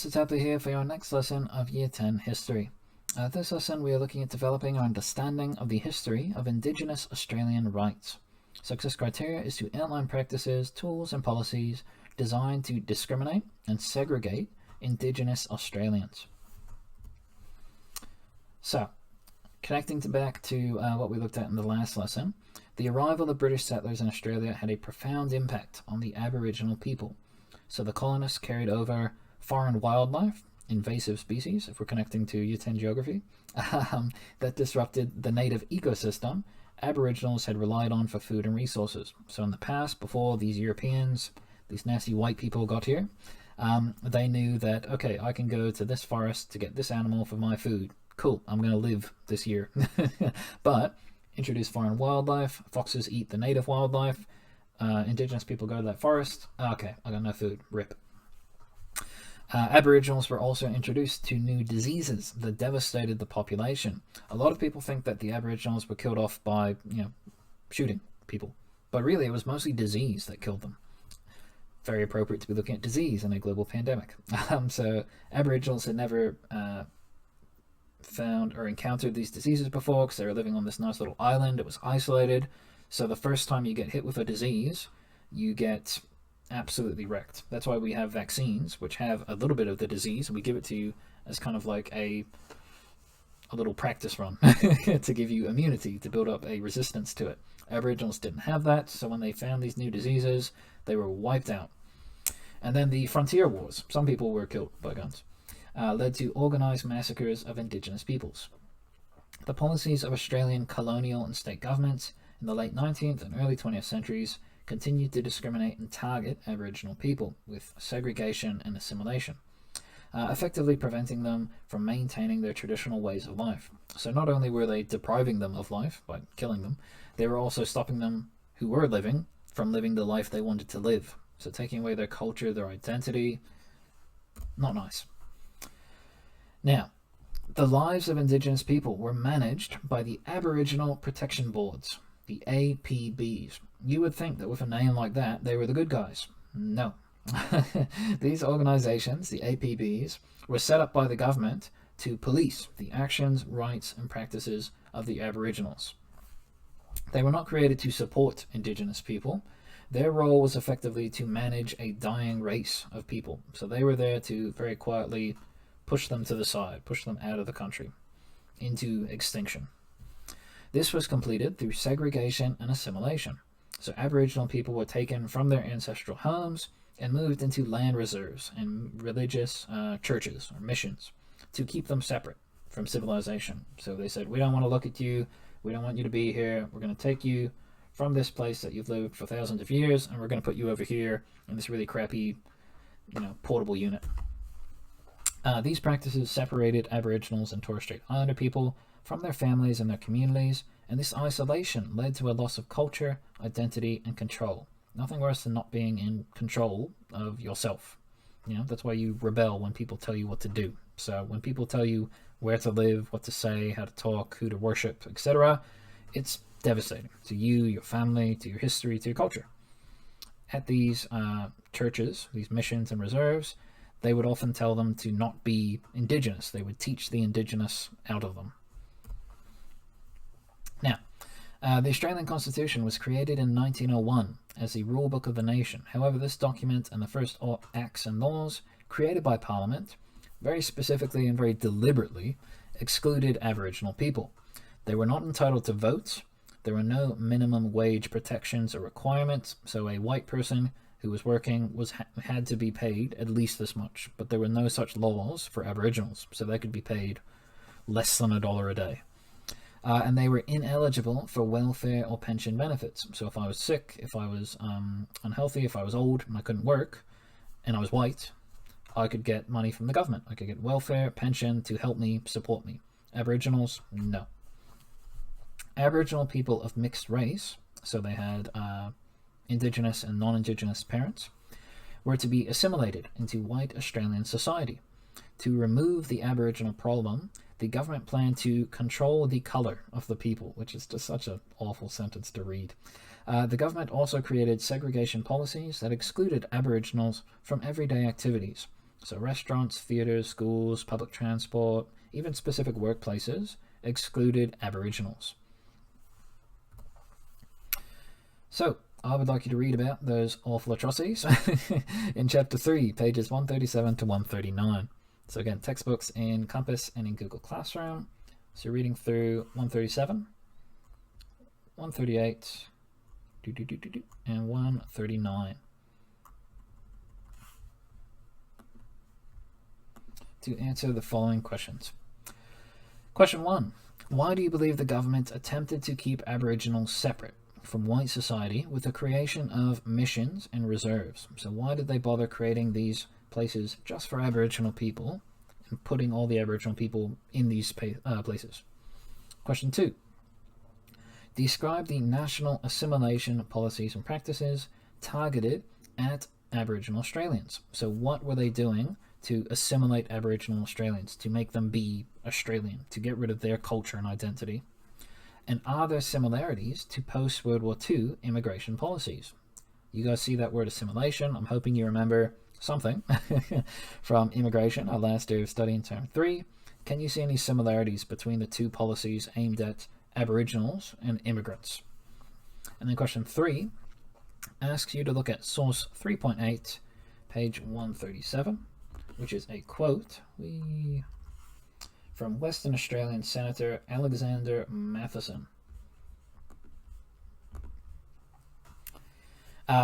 Mr. Tapley here for your next lesson of Year 10 History. This lesson we are looking at developing our understanding of the history of Indigenous Australian rights. Success criteria is to outline practices, tools and policies designed to discriminate and segregate Indigenous Australians. So, connecting back to what we looked at in the last lesson, the arrival of British settlers in Australia had a profound impact on the Aboriginal people. So the colonists carried over foreign wildlife, invasive species, if we're connecting to Year 10 geography, that disrupted the native ecosystem Aboriginals had relied on for food and resources. So in the past, before these Europeans, these nasty white people got here, they knew that, okay, I can go to this forest to get this animal for my food. Cool, I'm going to live this year. But introduce foreign wildlife, foxes eat the native wildlife, Indigenous people go to that forest, okay, I got no food, rip. Aboriginals were also introduced to new diseases that devastated the population. A lot of people think that the Aboriginals were killed off by, shooting people. But really, it was mostly disease that killed them. Very appropriate to be looking at disease in a global pandemic. So Aboriginals had never found or encountered these diseases before because they were living on this nice little island. It was isolated. So the first time you get hit with a disease, you get absolutely wrecked. That's why we have vaccines, which have a little bit of the disease, and we give it to you as kind of like a little practice run to give you immunity, to build up a resistance to it. Aboriginals didn't have that, so when they found these new diseases, they were wiped out. And then the frontier wars, some people were killed by guns, led to organised massacres of Indigenous peoples. The policies of Australian colonial and state governments in the late 19th and early 20th centuries continued to discriminate and target Aboriginal people with segregation and assimilation, effectively preventing them from maintaining their traditional ways of life. So not only were they depriving them of life by killing them, they were also stopping them who were living from living the life they wanted to live. So taking away their culture, their identity, not nice. Now, the lives of Indigenous people were managed by the Aboriginal Protection Boards, the APBs. You would think that with a name like that, they were the good guys. No. These organizations, the APBs, were set up by the government to police the actions, rights, and practices of the Aboriginals. They were not created to support Indigenous people. Their role was effectively to manage a dying race of people. So they were there to very quietly push them to the side, push them out of the country, into extinction. This was completed through segregation and assimilation. So Aboriginal people were taken from their ancestral homes and moved into land reserves and religious churches or missions to keep them separate from civilization. So they said, we don't want to look at you, we don't want you to be here, we're going to take you from this place that you've lived for thousands of years, and we're going to put you over here in this really crappy, portable unit. These practices separated Aboriginals and Torres Strait Islander people from their families and their communities, and this isolation led to a loss of culture, identity, and control. Nothing worse than not being in control of yourself. That's why you rebel when people tell you what to do. So when people tell you where to live, what to say, how to talk, who to worship, etc., it's devastating to you, your family, to your history, to your culture. At these churches, these missions and reserves, they would often tell them to not be Indigenous. They would teach the Indigenous out of them. Now, the Australian Constitution was created in 1901 as the rule book of the nation. However, this document and the first acts and laws created by Parliament very specifically and very deliberately excluded Aboriginal people. They were not entitled to vote. There were no minimum wage protections or requirements, so a white person who was working had to be paid at least this much, but there were no such laws for Aboriginals, so they could be paid less than $1 a day. And they were ineligible for welfare or pension benefits. So if I was sick, if I was unhealthy, if I was old and I couldn't work, and I was white, I could get money from the government. I could get welfare, pension to help me, support me. Aboriginals, no. Aboriginal people of mixed race, so they had Indigenous and non-Indigenous parents, were to be assimilated into white Australian society. To remove the Aboriginal problem, the government planned to control the colour of the people, which is just such an awful sentence to read. The government also created segregation policies that excluded Aboriginals from everyday activities. So restaurants, theatres, schools, public transport, even specific workplaces excluded Aboriginals. So I would like you to read about those awful atrocities in Chapter 3, pages 137 to 139. So again, textbooks in Compass and in Google Classroom. So you're reading through 137, 138, and 139. To answer the following questions. Question 1. Why do you believe the government attempted to keep Aboriginals separate from white society with the creation of missions and reserves? So why did they bother creating these places just for Aboriginal people and putting all the Aboriginal people in these places? Question 2. Describe the national assimilation policies and practices targeted at Aboriginal Australians. So what were they doing to assimilate Aboriginal Australians, to make them be Australian, to get rid of their culture and identity? And are there similarities to post-World War II immigration policies? You guys see that word assimilation? I'm hoping you remember something from immigration, our last day of study in term 3. Can you see any similarities between the two policies aimed at Aboriginals and immigrants? And then question 3 asks you to look at source 3.8, page 137, which is a quote from Western Australian Senator Alexander Matheson.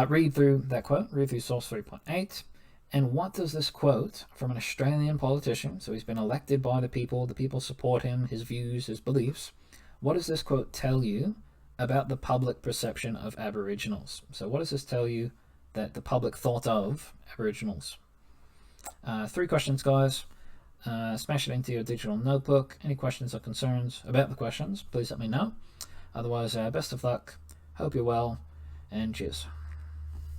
Read through that quote, read through source 3.8, and what does this quote from an Australian politician, so he's been elected by the people support him, his views, his beliefs, what does this quote tell you about the public perception of Aboriginals? So what does this tell you that the public thought of Aboriginals? 3 questions, guys. Smash it into your digital notebook. Any questions or concerns about the questions, please let me know. Otherwise, best of luck. Hope you're well, and cheers.